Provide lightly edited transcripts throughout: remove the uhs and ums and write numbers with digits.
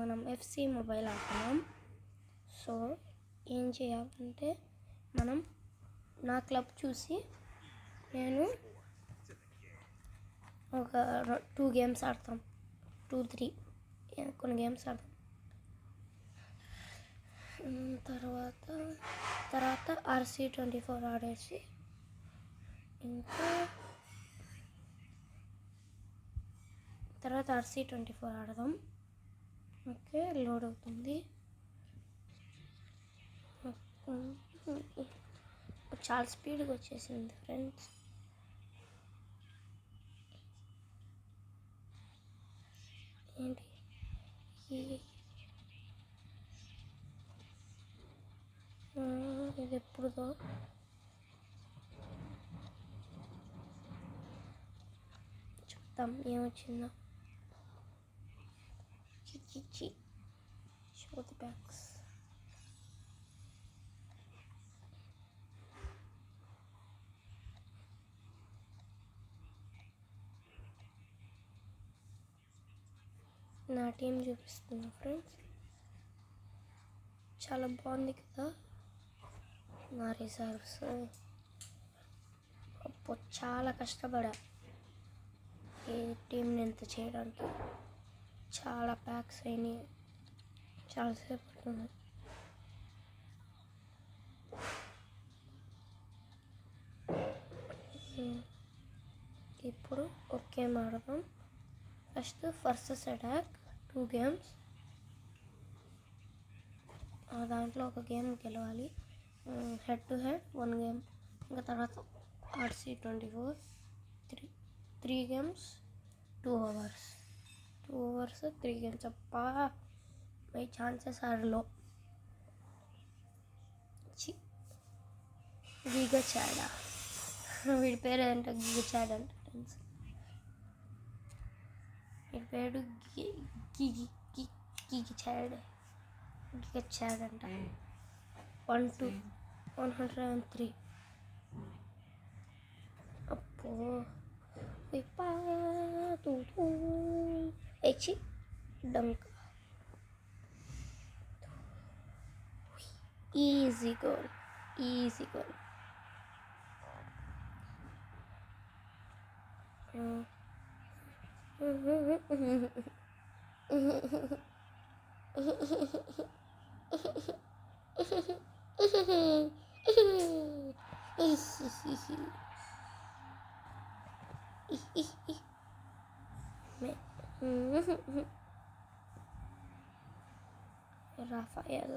మనం FC mobile ఆడుతున్నాం. So ఏం చేయాలంటే మనం నా క్లబ్ చూసి నేను ఒక 2 గేమ్స్ ఆడతాం, 2-3 కొన్ని గేమ్స్ ఆడతాం. తర్వాత RC24 ఆడేసి ఇంకా తర్వాత RC24 ఆడదాం. ఓకే, లోడ్ అవుతుంది. చాలా స్పీడ్గా వచ్చేసింది ఫ్రెండ్స్. ఏంటి ఇది ఎప్పుడుదో చూద్దాం ఏమొచ్చిందో. Show the bags. నా టీం చూపిస్తున్నా ఫ్రెండ్స్, చాలా బాగుంది కదా నా రిజర్వ్స్. అప్పుడు చాలా కష్టపడా ఈ టీంని ఎంత చేయడానికి. చాలా ప్యాక్స్ అయినాయి, చాలాసేపు పడుతుంది. ఇప్పుడు ఓకే ఆడదాం. First versus attack 2 games. దాంట్లో ఒక గేమ్ గెలవాలి. Head to head 1 game. ఇంకా తర్వాత RC24 3 games 2 hours. 2 hours 3 games. అప్పా మై ఛాన్సెస్ ఆర్ లో. గిగచాడా, వీడి పేరు ఏంటంటే గిగచాడ్ అంట ఫ్రెండ్స్. వీడి పేరు గిగచాడ్ అంట. 103. అప్పో ఎచ్చి dunk. Easy goal. Rafael.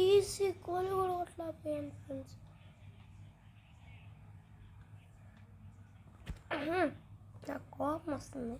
Easy goal కూడా కొట్టలేకపోయాను ఫ్రెండ్స్. నాకు కోపం వస్తుంది.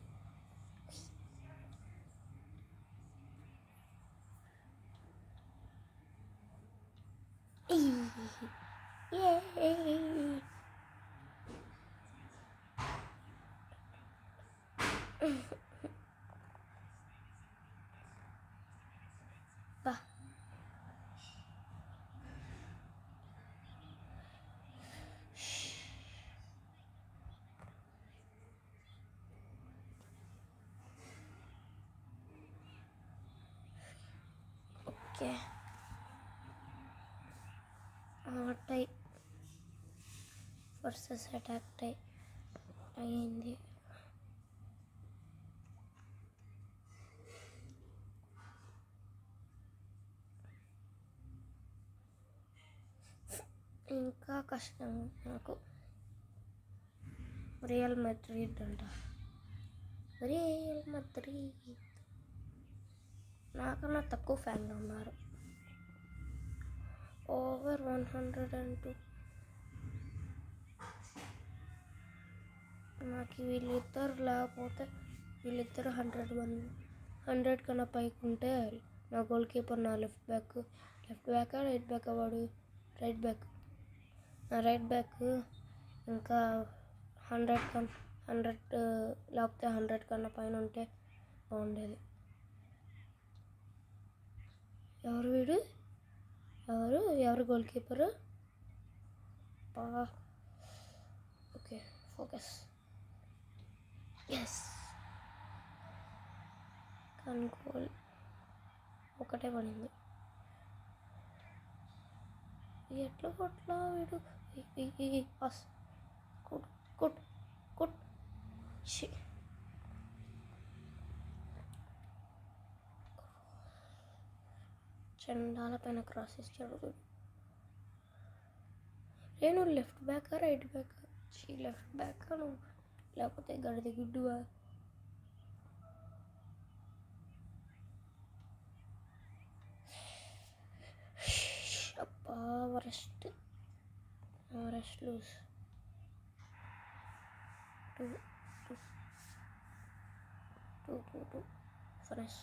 Okay, tie versus attack tie అయింది. ఇంకా కష్టం నాకు. రియల్ మాడ్రిడ్ అంట. నాకన్నా తక్కువ ఫ్యాన్లు ఉన్నారు. ఓవర్ 102. నాకు వీళ్ళిద్దరు లేకపోతే 100 కన్నా పైకి ఉంటే నా గోల్ కీపర్, నా లెఫ్ట్ బ్యాక్ రైట్ బ్యాక్ వాడు రైట్ బ్యాక్, నా రైట్ బ్యాక్ ఇంకా 100 లేకపోతే 100 కన్నా పైన ఉంటే బాగుండేది. ఎవరు వీడు? ఎవరు goalkeeper? Okay, focus. Yes, కానీ గోల్ ఒకటే పడింది. ఎట్లా కొట్లా వీడు? పాస్. కుట్ కుట్ కుట్. చండాల పైన క్రాస్ ఇచ్చాడు. నేను లెఫ్ట్ బ్యాకా రైట్ బ్యాకా? లెఫ్ట్ బ్యాకా నువ్వు, లేకపోతే గడిది గుడ్డువా? అబ్బా, వరస్ట్ లూజ్. 2 ఫినిష్.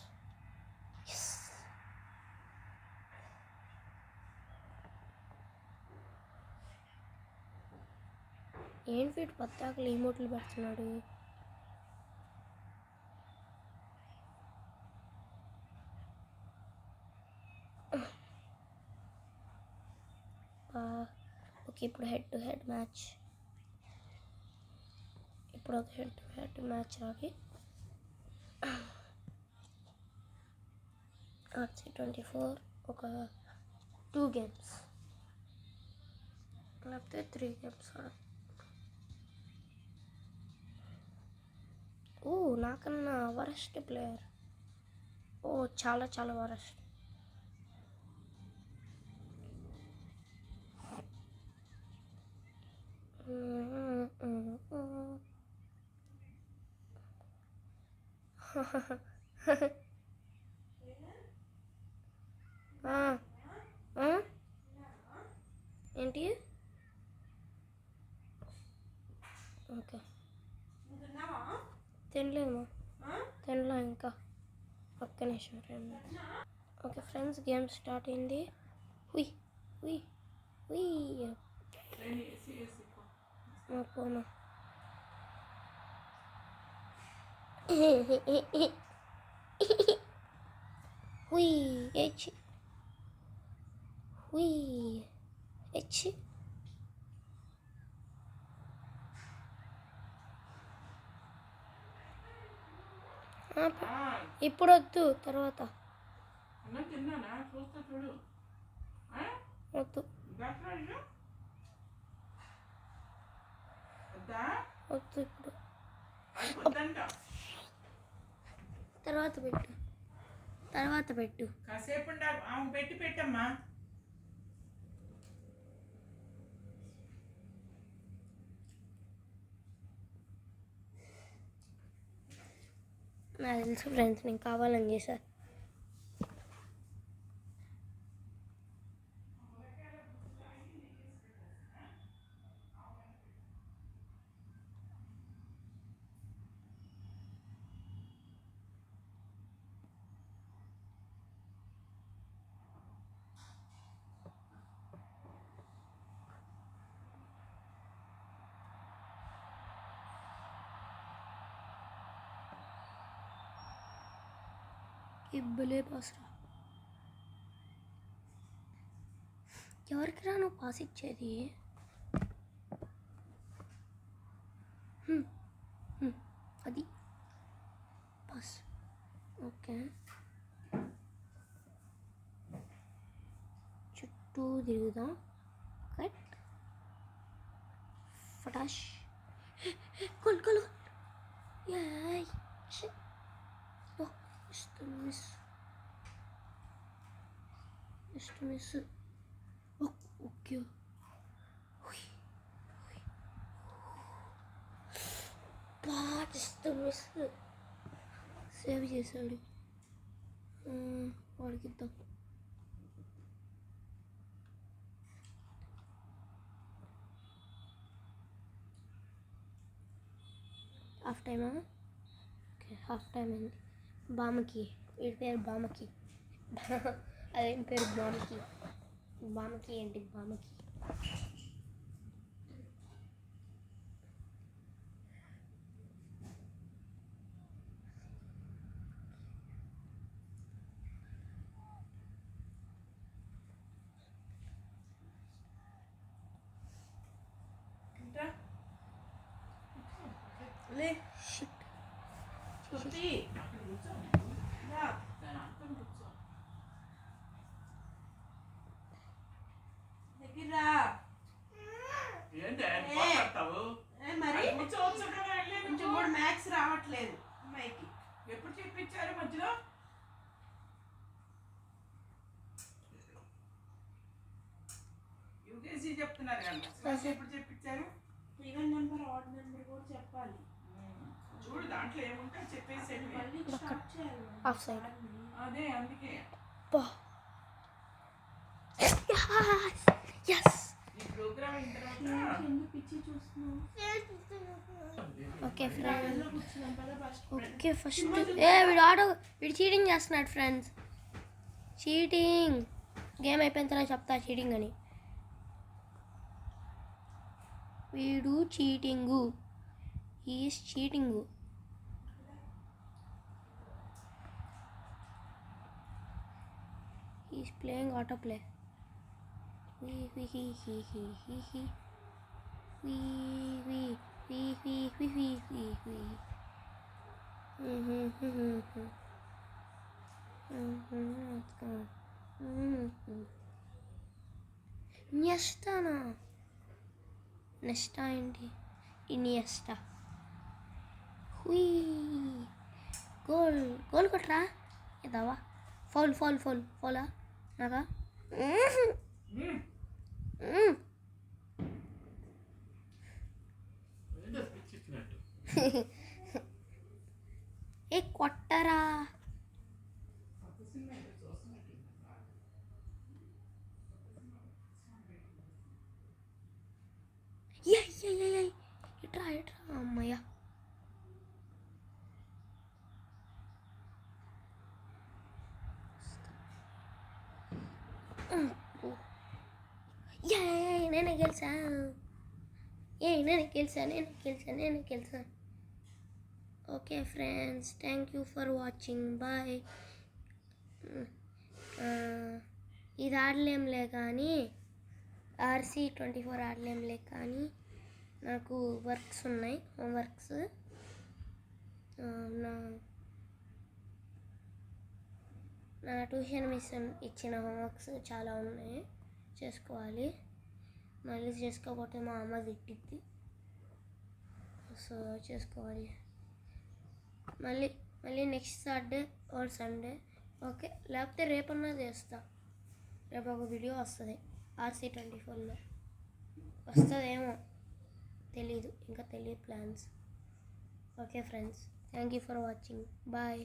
ఏం ఫీట్ పత్తాకలు ఈమోట్లు పెడుతున్నాడు. ఓకే, ఇప్పుడు హెడ్ టు హెడ్ మ్యాచ్. రావి RC24 ఒక 2 గేమ్స్ లేకపోతే 3 గేమ్స్. నాకన్నా వరస్ట్ ప్లేయర్. చాలా చాలా వరస్ట్. ఏంటి? ఓకే, తినలేమా? తినలా ఇంకా, ఒక్క నిమిషం friend. Okay friends, game start అయింది. పోనా ఇప్పుడు వద్దు, తర్వాత వద్దు. ఇప్పుడు తర్వాత పెట్టు. కాసేపు పెట్టమ్మా. నాకు తెలుసు ఫ్రెండ్స్, నేను కావాలని చేశా. ఇబ్బలే పాస్రా. ఎవరికి రా నువ్వు పాస్ ఇచ్చేది? అది పాస్. ఓకే, చుట్టూ తిరుగుదాం. కట్, ఫటాష్. Goal. Miss. Okay, miss. Save చేశాడు. వాడికి ఇద్దాం. హాఫ్ టైమా? ఓకే, హాఫ్ టైం అయింది. బామకి, వీడి పేరు బామకి. అదేం పేరు బామకి ఏంటి? బామకి లే షిట్. శృతి అక్కడ కూర్చో. రా. దాని అర్థం కూర్చో. దగ్గర రా. ఏంటి మాట్లాడతావు? మరి అది కూర్చోవచ్చు కదా, వెళ్ళేది కొంచెం నువ్వు. కూడా మ్యాథ్స్ రావట్లేదు అమ్మాయికి. ఎప్పుడు చెప్పించారు మధ్యలో? యూకేజీ చెప్తున్నారు కదా, క్లాస్ ఎప్పుడు చెప్పించారు? ఈవెన్ నెంబర్ ఆడ్ నెంబర్ కూడా చెప్పాలి. చూడు దాంట్లో ఏముంటే చెప్పేసేది. మళ్ళీ స్టార్ట్ చేయాలి. Of side. అదే అందుకే బా. ఎస్. ఈ ప్రోగ్రామ్ అయిన తర్వాత ఎందుకు పిచ్చి చూస్తున్నావు? Okay friends. అందులో కూర్చున్నాం కదా ఫస్ట్. ఓకే ఫస్ట్ వీడు చీటింగ్ చేస్తున్నాడు ఫ్రెండ్స్. చీటింగ్. గేమ్ అయిపోయిన తర్వాత చెప్తా చీటింగ్ అని. వీడు cheating. Is cheating. Is playing auto play. Niestana. Nesta ఏంటి? ఇనియస్టా. హుయ్. గోల్ కొట్రా. ఇదావా. ఫౌలా నాకా. ఏదో పిచ్చిచ్చినట్టు. ఏ కొట్టరా. కొత్త సినిమా ఏదో చూస్తున్నట్టు. ఇట్రా అమ్మయ్య. నేనే గెలిచా. Okay friends, thank you for watching. Bye. ఇది ఆడలేంలే కానీ RC24 ఆడలేంలే కానీ నాకు వర్క్స్ ఉన్నాయి, హోంవర్క్స్. నా ట్యూషన్ మిస్ ఇచ్చిన హోంవర్క్స్ చాలా ఉన్నాయి, చేసుకోవాలి. మళ్ళీ చేసుకోకపోతే మా అమ్మ తిట్టిద్ది. సో చేసుకోవాలి. మళ్ళీ next Saturday or Sunday. Okay, లేకపోతే రేపన్నా చేస్తా. రేపు ఒక వీడియో వస్తుంది RC24లో. వస్తుందేమో తెలీదు, ఇంకా తెలియదు plans. Okay friends, thank you for watching. Bye.